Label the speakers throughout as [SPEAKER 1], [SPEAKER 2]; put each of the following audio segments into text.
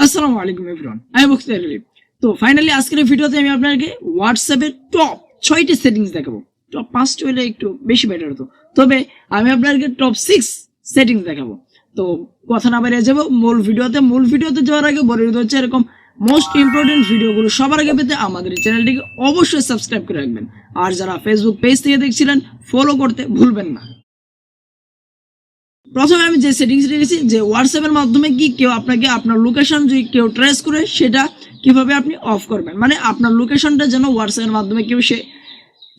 [SPEAKER 1] আসসালামু আলাইকুম এভরিওয়ান, আমি বক্সি আলিফ। তো ফাইনালি আজকের এই ভিডিওতে আমি আপনাকে হোয়াটসঅ্যাপের টপ 6টি সেটিংস দেখাবো। টপ 5টি হলে একটু বেশি বেটার হতো, তবে আমি আপনাকে টপ 6 সেটিংস দেখাবো। তো কথা না বাড়িয়ে যাবো মূল ভিডিওতে যাওয়ার আগে বলে দিতে হচ্ছে, এরকম মোস্ট ইম্পর্টেন্ট ভিডিওগুলো সবার আগে পেতে আমাদের এই চ্যানেলটিকে অবশ্যই সাবস্ক্রাইব করে রাখবেন। আর যারা ফেসবুক পেজ থেকে দেখছিলেন, ফলো করতে ভুলবেন না। প্রথমে আমি যে সেটিংস রেখেছি যে হোয়াটসঅ্যাপের মাধ্যমে কি কেউ আপনাকে আপনার লোকেশন যদি কেউ ট্রেস করে, সেটা কিভাবে আপনি অফ করবেন, মানে আপনার লোকেশনটা যেন হোয়াটসঅ্যাপের মাধ্যমে কেউ সে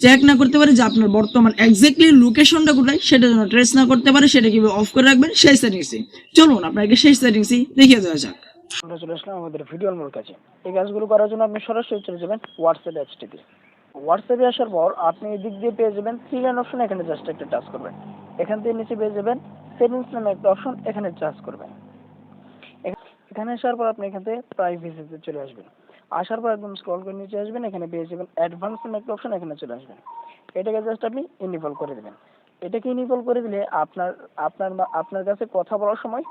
[SPEAKER 1] চেক না করতে পারে যে আপনার বর্তমান এক্স্যাক্টলি লোকেশনটা কোথায়, সেটা যেন ট্রেস না করতে পারে, সেটা কিভাবে অফ করে রাখবেন সেই সেটিংসই। চলুন আপনাকে সেই সেটিংসই দেখিয়ে দেওয়া যাক।
[SPEAKER 2] আমরা চলে আসলাম আমাদের ভিডিওর মূল কাজে। এই কাজগুলো করার জন্য আপনি সরাসরি চলে যাবেন হোয়াটসঅ্যাপ অ্যাপসটিতে। হোয়াটসঅ্যাপে আসার পর আপনি এদিক দিয়ে পেয়ে যাবেন থ্রি লাইন অপশন, এখানে জাস্ট একটা টাচ করবেন। এখান থেকে নিচে পেয়ে যাবেন সেটিংস নামে একটা অপশন, এখানে টাচ করবেন। এখানে আসার পর আপনি এখান থেকে প্রাইভেসিতে চলে আসবেন। আসার পর একদম স্ক্রল করে নিচে আসবেন, এখানে পেয়ে যাবেন অ্যাডভান্স নামে একটা অপশন, এখানে চলে আসবেন। এটাকে জাস্ট আপনি ইনেবল করে দেবেন। এটাকে ইনেবল করে দিলে আপনার আপনার আপনার কাছে কথা বলার সময়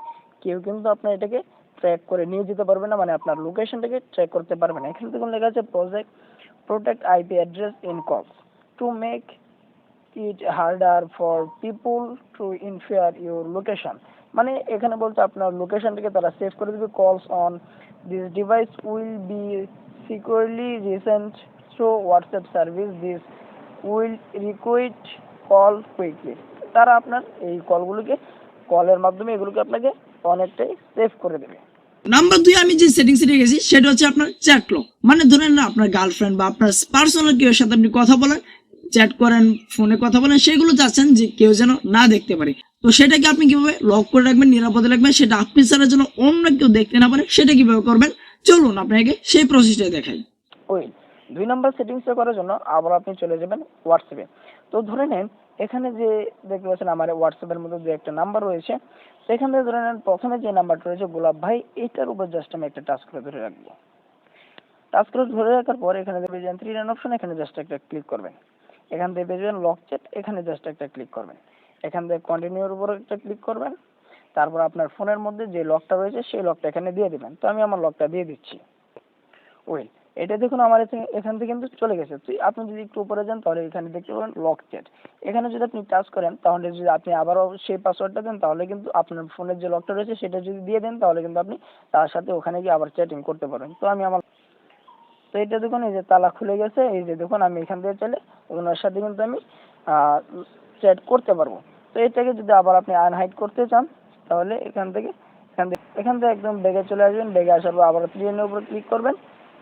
[SPEAKER 2] কেউ কিন্তু আপনার এটাকে ট্র্যাক করে নিয়ে যেতে পারবে না, মানে আপনার লোকেশনটাকে ট্র্যাক করতে পারবে না। এখানে দেখুন লেখা আছে protect IP address in calls to make it harder for people to infer your location. মানে এখানে বলতে আপনার লোকেশনটাকে তারা সেভ করে দেবে। Calls on this device will be securely resent through WhatsApp service. This will রিকুইট কল কুইকলি। তারা আপনার এই কলের মাধ্যমে এগুলোকে আপনাকে অনেকটাই সেভ করে দেবে।
[SPEAKER 1] নাম্বার 2 আমি যে সেটিংস রেখেছি সেটা হচ্ছে আপনার চ্যাট লক। মানে ধরেন না, আপনার গার্লফ্রেন্ড বা আপনার পার্সোনাল কেউ সাথে আপনি কথা বলেন, চ্যাট করেন, ফোনে কথা বলেন, সেগুলো চাচ্ছেন যে কেউ যেন না দেখতে পারে। তো সেটাকে আপনি কিভাবে লক করে রাখবেন, নিরাপদে রাখবেন, সেটা আপনি ছাড়া যেন অন্য কেউ দেখতে না পারে, সেটা কিভাবে করবেন চলুন আপনাকে সেই প্রসেসটা দেখাই।
[SPEAKER 2] ওই 2 নম্বর সেটিংসটা করার জন্য আবার আপনি চলে যাবেন হোয়াটসঅ্যাপে। তো ধরে নেন এখানে যে দেখতে পাচ্ছেন আমার হোয়াটসঅ্যাপের মধ্যে যে একটা নাম্বার রয়েছে, সেখান থেকে ধরে নেন প্রথমে যে নাম্বারটা রয়েছে গোলাপ ভাই, এটার উপর জাস্ট আমি একটা টাচ করে ধরে রাখবো। টাচ করে ধরে রাখার পর এখানে পেয়ে যাবেন থ্রি লাইন অপশন, এখানে জাস্ট একটা ক্লিক করবেন। এখান থেকে পেয়ে যাবেন লক চ্যাট, এখানে জাস্ট একটা ক্লিক করবেন। এখান থেকে কন্টিনিউর উপর একটা ক্লিক করবেন। তারপর আপনার ফোনের মধ্যে যে লকটা রয়েছে সেই লকটা এখানে দিয়ে দিবেন। তো আমি আমার লকটা দিয়ে দিচ্ছি। ওয়েল, এটা দেখুন আমার এখান থেকে কিন্তু চলে গেছে। আপনি যদি একটু উপরে যান তাহলে এখানে দেখতে পাবেন লক চ্যাট। এখানে যদি আপনি টাচ করেন, তাহলে যদি আপনি আবারও সেই পাসওয়ার্ডটা দেন, তাহলে কিন্তু আপনার ফোনের যে লকটা রয়েছে সেটা যদি দিয়ে দেন, তাহলে কিন্তু আপনি তার সাথে ওখানে গিয়ে আবার চ্যাটিং করতে পারবেন। তো এটা দেখুন এই যে তালা খুলে গেছে, এই যে দেখুন আমি এখান থেকে চলে ওনার সাথে কিন্তু আমি চ্যাট করতে পারবো। তো এটাকে যদি আবার আপনি আনহাইড করতে চান, তাহলে এখান থেকে একদম ব্যাগে চলে আসবেন। ব্যাগে আসার পর আবার প্লেনের উপর ক্লিক করবেন,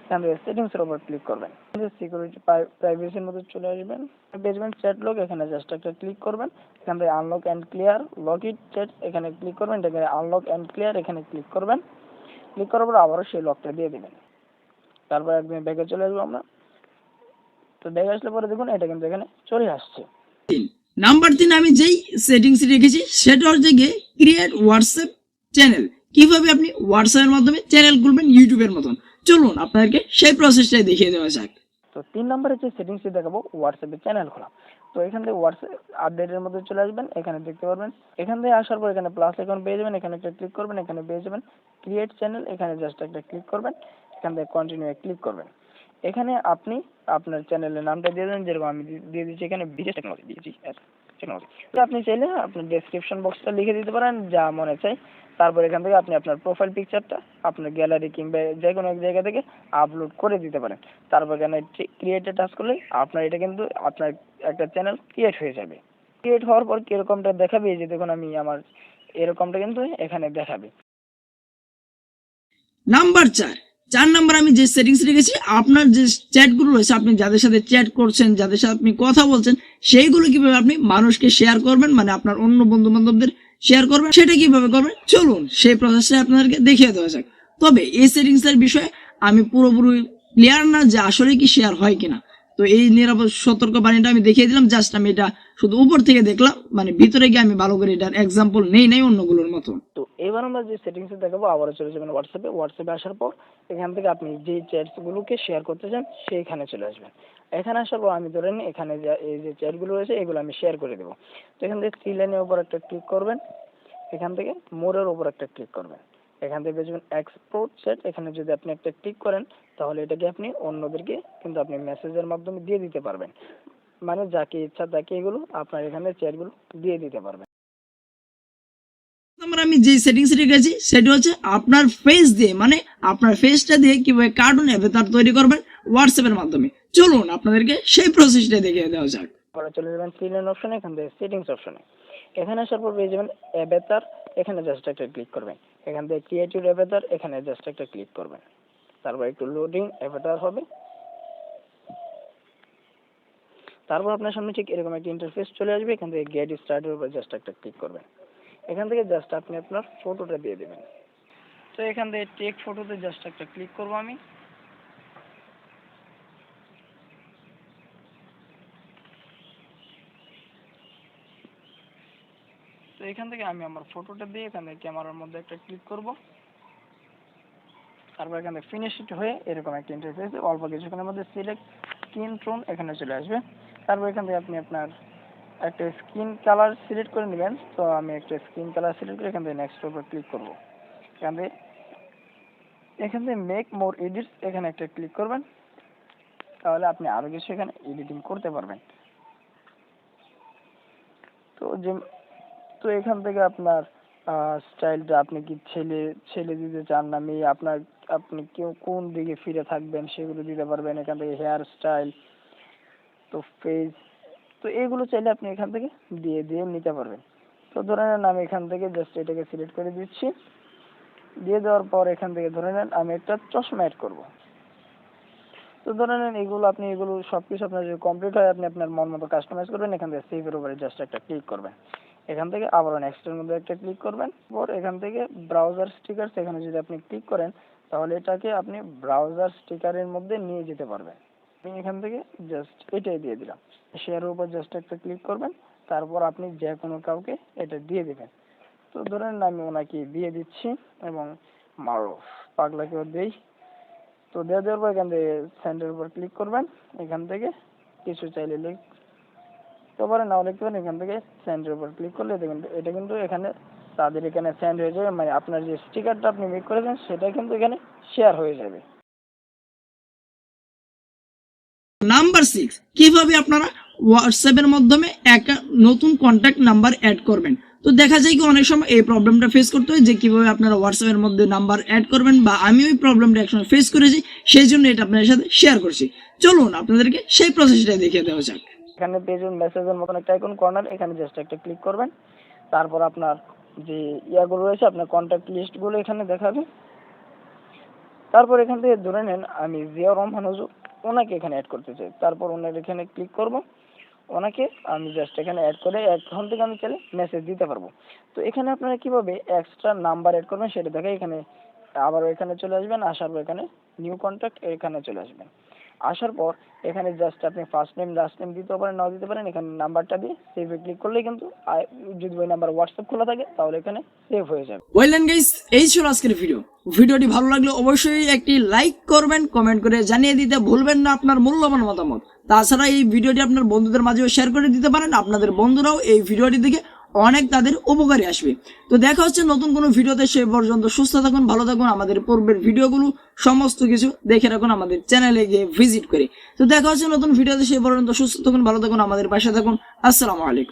[SPEAKER 2] এখান থেকে সেটিংস এর উপর ক্লিক করবেন, সিকিউরিটি প্রাইভেসির মধ্যে চলে আসবেন, বেসমেন্ট চ্যাট লক, এখানে জাস্ট একটা ক্লিক করবেন। এখান থেকে unlock and clear lock it chat, এখানে ক্লিক করবেন। এখানে আনলক অ্যান্ড ক্লিয়ার, এখানে ক্লিক করবেন। ক্লিক করার পর আবারও সেই লকটা দিয়ে দেবেন। তারপর একদম ব্যাগে চলে আসবো আমরা। তো ব্যাগে আসলে পরে দেখুন এটা কিন্তু এখানে চলে আসছে।
[SPEAKER 1] নাম্বার 3 আমি যেই সেটিংস রেখেছি সেটা হচ্ছে গিয়ে ক্রিয়েট হোয়াটসঅ্যাপ চ্যানেল। কিভাবে আপনি হোয়াটসঅ্যাপের মাধ্যমে চ্যানেল খুলবেন ইউটিউবের মতন, চলুন আপনাকে সেই প্রসেসটাই দেখিয়ে দেওয়া যাক।
[SPEAKER 2] তো 3 নম্বরে যে সেটিংসটি দেখাবো হোয়াটসঅ্যাপে চ্যানেল খোলা। তো এখান থেকে হোয়াটসঅ্যাপ আপডেটের মধ্যে চলে আসবেন, এখানে দেখতে পারবেন। এখান থেকে আসার পর এখানে প্লাস আইকন পেয়ে যাবেন, এখানে একটা ক্লিক করবেন। এখানে পেয়ে যাবেন ক্রিয়েট চ্যানেল, এখানে জাস্ট একটা ক্লিক করবেন। এখান থেকে কন্টিনিউ ক্লিক করবেন। এখানে আপনি আপনার চ্যানেলের নামটা দিয়ে দেবেন, যেরকম আমি দিয়ে দিচ্ছি এখানে বিজেস টেকনোলজি, BGS টেকনোলজি। তো আপনি চাইলে আপনার ডেসক্রিপশন বক্সটা লিখে দিতে পারেন যা মনে চাই। তারপর এখান থেকে আপনি আপনার প্রোফাইল পিকচারটা আপনার গ্যালারি কিংবা যে কোনো এক জায়গা থেকে আপলোড করে দিতে পারেন। তারপর এখানে ক্রিয়েটে টাচ করলে আপনার এটা কিন্তু আপনার একটা চ্যানেল ক্রিয়েট হয়ে যাবে। ক্রিয়েট হওয়ার পর কিরকমটা দেখাবে, এই যে দেখুন আমি আমার এরকমটা কিন্তু এখানে দেখাবে।
[SPEAKER 1] নাম্বার 4 নাম্বার আমি যে সেটিংস রেখেছি, আপনার যে চ্যাটগুলো রয়েছে, আপনি যাদের সাথে চ্যাট করছেন, যাদের সাথে আপনি কথা বলছেন, সেইগুলো কিভাবে আপনি মানুষকে শেয়ার করবেন, মানে আপনার অন্য বন্ধু বান্ধবদের শেয়ার করবেন, সেটা কিভাবে করবেন চলুন সেই প্রসেসটা আপনাদেরকে দেখিয়ে দেওয়া যাক। তবে এই সেটিংসের বিষয়ে আমি পুরোপুরি ক্লিয়ার না যে আসলে কি শেয়ার হয় কিনা। তো এই নিরাপদ সতর্ক বাণীটা আমি দেখিয়ে দিলাম, জাস্ট আমি এটা শুধু উপর থেকে দেখলাম, মানে ভিতরে গিয়ে আমি ভালো করে এটার এক্সাম্পল নেই অন্যগুলোর মতো।
[SPEAKER 2] তো এবার আমরা যে সেটিংস দেখাবো, আবারও চলে যাবেন হোয়াটসঅ্যাপে আসার পর এখান থেকে আপনি যে চ্যাটসগুলোকে শেয়ার করতে চান সেইখানে চলে আসবেন। এখানে আসার পর আমি ধরে নিই এখানে এই যে চ্যাটগুলো রয়েছে এগুলো আমি শেয়ার করে দেবো। তো এখান থেকে থ্রি লাইনের উপর একটা ক্লিক করবেন, এখান থেকে মোরের উপর একটা ক্লিক করবেন। এখান থেকে পেয়ে যাবেন এক্সপোর্ট চ্যাট। এখানে যদি আপনি একটা ক্লিক করেন তাহলে এটাকে আপনি অন্যদেরকে কিন্তু আপনি মেসেজের মাধ্যমে দিয়ে দিতে পারবেন, মানে যাকে ইচ্ছা তাকে এগুলো আপনার এখানে চ্যাটগুলো দিয়ে দিতে পারবেন।
[SPEAKER 1] আমরা আমি যে সেটিংস রেখেছি সেটা হচ্ছে আপনার ফেস দিয়ে, মানে আপনার ফেসটা দিয়ে কিভাবে কার্টুন অ্যাভাতার তৈরি করবেন হোয়াটসঅ্যাপের মাধ্যমে। চলুন আপনাদেরকে সেই প্রসেসটা দেখিয়ে দেওয়া যাক।
[SPEAKER 2] পরে চলে যাবেন ফিল ইন অপশনে, এখান থেকে সেটিংস অপশনে। এখানে আসার পর পেয়ে যাবেন অ্যাভাতার, এখানে জাস্ট একটা ক্লিক করবেন। এখান থেকে ক্রিয়েট ইউর অ্যাভাতার, এখানে জাস্ট একটা ক্লিক করবেন। তারপর একটু লোডিং অ্যাভাতার হবে, তারপর আপনার সামনে ঠিক এরকম একটা ইন্টারফেস চলে আসবে। এখান থেকে গেট স্টার্টের উপর জাস্ট একটা ক্লিক করবেন। এখান থেকে জাস্ট আপনি আপনার ফটোটা দিয়ে দেবেন। তো এখান থেকে টেক ফটোতে জাস্ট একটা ক্লিক করব আমি। তো এখান থেকে আমি আমার ফটোটা দিয়ে এখান থেকে ক্যামেরার মধ্যে একটা ক্লিক করব। তারপর এখান থেকে ফিনিশ ইট হয়ে এরকম একটা ইন্টারফেস অল্প কিছুক্ষণের মধ্যে সিলেক্ট স্কিন টোন এখানে চলে আসবে। তারপর এখান থেকে আপনি আপনার একটা স্কিন কালার সিলেক্ট করে নেবেন। তো আমি একটা স্কিন কালার সিলেক্ট করে এখান থেকে নেক্সট উপর ক্লিক করব। এখান থেকে মেক মোর এডিটস এখানে একটা ক্লিক করবেন, তাহলে আপনি আরো কিছু এখানে এডিটিং করতে পারবেন। তো যে তো এখান থেকে আপনার স্টাইলটা আপনি কি ছেলে ছেলে দিতে চান না মেয়ে, আপনি কেউ কোন দিকে ফিরে থাকবেন সেগুলো দিতে পারবেন। এখান থেকে হেয়ার স্টাইল, তো ফেস, তো এগুলো চাইলে আপনি এখান থেকে দিয়ে দিয়ে নিতে পারবেন। তো ধরে নেন আমি এখান থেকে জাস্ট এটাকে সিলেক্ট করে দিচ্ছি। দিয়ে দেওয়ার পর এখান থেকে ধরে নেন আমি একটা চশমা অ্যাড করব। তো ধরে নেন এগুলো সবকিছু আপনার যদি কমপ্লিট হয় আপনি আপনার মন মতো কাস্টমাইজ করবেন। এখান থেকে সেভের উপরে জাস্ট একটা ক্লিক করবেন। এখান থেকে আবারও নেক্সটের মধ্যে একটা ক্লিক করবেন। পর এখান থেকে ব্রাউজার স্টিকারস এখানে যদি আপনি ক্লিক করেন তাহলে এটাকে আপনি ব্রাউজার স্টিকারের মধ্যে নিয়ে যেতে পারবেন। আমি এখান থেকে জাস্ট এটাই দিয়ে দিলাম। শেয়ারের উপর জাস্ট একটা ক্লিক করবেন, তারপর আপনি যে কোনো কাউকে এটা দিয়ে দেবেন। তো ধরেন আমি ওনাকে দিয়ে দিচ্ছি এবং মারুফ পাগলাকেও দেই। তো দেওয়ার পর এখান থেকে সেন্ডের উপর ক্লিক করবেন। এখান থেকে কিছু চাইলে লিখতে পারেন, নাও লিখতে পারেন। এখান থেকে সেন্ডের উপর ক্লিক করলে দেখুন এটা কিন্তু এখানে তাদের এখানে সেন্ড হয়ে যাবে, মানে আপনার যে স্টিকারটা আপনি মেক করেছেন সেটা কিন্তু এখানে শেয়ার হয়ে যাবে।
[SPEAKER 1] নাম্বার 6, কিভাবে আপনারা হোয়াটসঅ্যাপের মাধ্যমে একটা নতুন কন্ট্যাক্ট নাম্বার অ্যাড করবেন। তো দেখা যায় কি অনেক সময় এই প্রবলেমটা ফেস করতে হয় যে কিভাবে আপনারা হোয়াটসঅ্যাপের মধ্যে নাম্বার অ্যাড করবেন, বা আমি ওই প্রবলেমটা একসময় ফেস করেছি, সেই জন্য এটা আপনাদের সাথে শেয়ার করছি। চলুন আপনাদেরকে সেই প্রসেসটা দেখিয়ে দেওয়া যাক।
[SPEAKER 2] এখানে পেজের মেসেজের মতন একটা আইকন কর্নার, এখানে জাস্ট একটা ক্লিক করবেন। তারপর আপনার যে ইয়াগুলো রয়েছে আপনার কন্ট্যাক্ট লিস্টগুলো এখানে দেখাবে। তারপর এখান থেকে ধরে নেন আমি জিয়া রহমান হুজুর ওনাকে এখানে অ্যাড করতে চাই। তারপর ওনার এখানে ক্লিক করব, ওনাকে আমি জাস্ট এখানে অ্যাড করে এখন থেকে আমি চাইলে মেসেজ দিতে পারবো। তো এখানে আপনারা কিভাবে এক্সট্রা নাম্বার অ্যাড করবেন সেটা দেখাই। এখানে আবার এখানে চলে আসবেন, আসার পর এখানে নিউ কন্ট্যাক্ট এখানে চলে আসবেন। আসার পর এখানে জাস্ট আপনি ফার্স্ট নেম লাস্ট নেম দিতে পারেন, নাও দিতে পারেন। এখানে নাম্বারটা দিয়ে সেভে ক্লিক করলেই কিন্তু যদি ওই নাম্বার হোয়াটসঅ্যাপ খোলা থাকে তাহলে এখানে সেভ হয়ে যাবে।
[SPEAKER 1] ওয়েলেন গাইস, এই ছিল আজকের ভিডিওটি ভালো লাগলে অবশ্যই একটি লাইক করবেন, কমেন্ট করে জানিয়ে দিতে ভুলবেন না আপনার মূল্যবান মতামত। তাছাড়া এই ভিডিওটি আপনার বন্ধুদের মাঝেও শেয়ার করে দিতে পারেন, আপনাদের বন্ধুরাও এই ভিডিওটি দেখে অনেক তাদের উপকারী আসবে। তো দেখা হচ্ছে নতুন কোনো ভিডিওতে, সে পর্যন্ত সুস্থ থাকুন, ভালো থাকুন। আমাদের পূর্বের ভিডিওগুলো সমস্ত কিছু দেখে রাখুন আমাদের চ্যানেলে গিয়ে ভিজিট করে। তো দেখা হচ্ছে নতুন ভিডিওতে, সে পর্যন্ত সুস্থ থাকুন, ভালো থাকুন, আমাদের পাশে থাকুন। আসসালামু আলাইকুম।